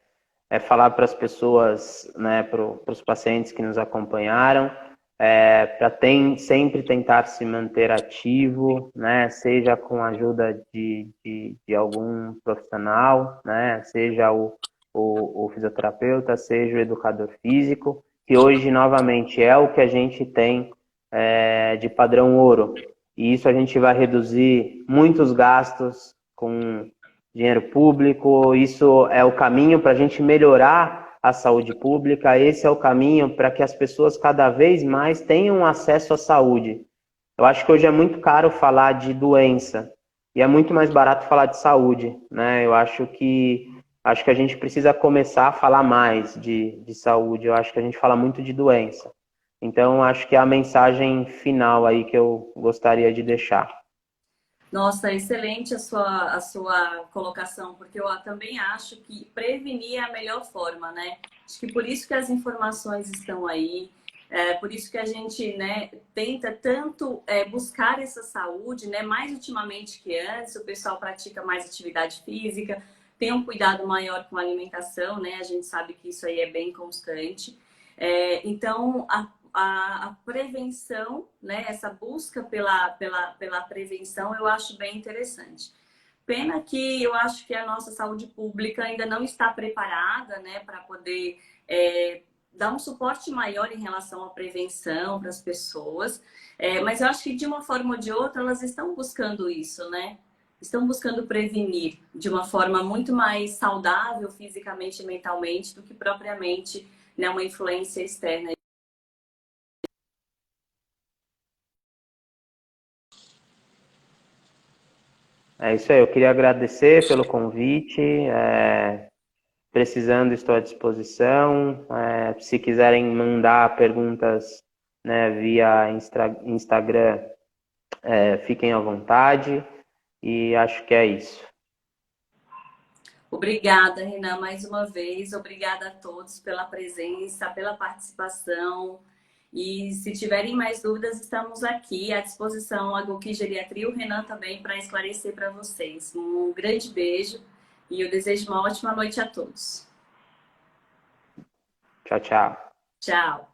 [SPEAKER 2] falar para as pessoas, né, para os pacientes que nos acompanharam, para sempre tentar se manter ativo, né, seja com a ajuda de algum profissional, né, seja o fisioterapeuta, seja o educador físico, que hoje, novamente, é o que a gente tem de padrão ouro. E isso a gente vai reduzir muitos gastos com dinheiro público, isso é o caminho para a gente melhorar a saúde pública, esse é o caminho para que as pessoas cada vez mais tenham acesso à saúde. Eu acho que hoje é muito caro falar de doença e é muito mais barato falar de saúde, né? Eu acho que a gente precisa começar a falar mais de saúde, eu acho que a gente fala muito de doença. Então, acho que é a mensagem final aí que eu gostaria de deixar.
[SPEAKER 1] Nossa, excelente a sua colocação, porque eu também acho que prevenir é a melhor forma, né? Acho que por isso que as informações estão aí, por isso que a gente, né, tenta tanto buscar essa saúde, né? Mais ultimamente que antes, o pessoal pratica mais atividade física, tem um cuidado maior com a alimentação, né? A gente sabe que isso aí é bem constante. Então, a prevenção, né, essa busca pela prevenção, eu acho bem interessante. Pena que eu acho que a nossa saúde pública ainda não está preparada, né, para poder dar um suporte maior em relação à prevenção para as pessoas. Mas eu acho que de uma forma ou de outra elas estão buscando isso, né? Estão buscando prevenir de uma forma muito mais saudável fisicamente e mentalmente do que propriamente, né, uma influência externa.
[SPEAKER 2] É isso aí, eu queria agradecer pelo convite. Precisando, estou à disposição. Se quiserem mandar perguntas, né, via Instagram, fiquem à vontade. E acho que é isso.
[SPEAKER 1] Obrigada, Renan, mais uma vez. Obrigada a todos pela presença, pela participação. E se tiverem mais dúvidas, estamos aqui à disposição, a Goki Geriatria e o Renan também, para esclarecer para vocês. Um grande beijo e eu desejo uma ótima noite a todos.
[SPEAKER 2] Tchau, tchau.
[SPEAKER 1] Tchau!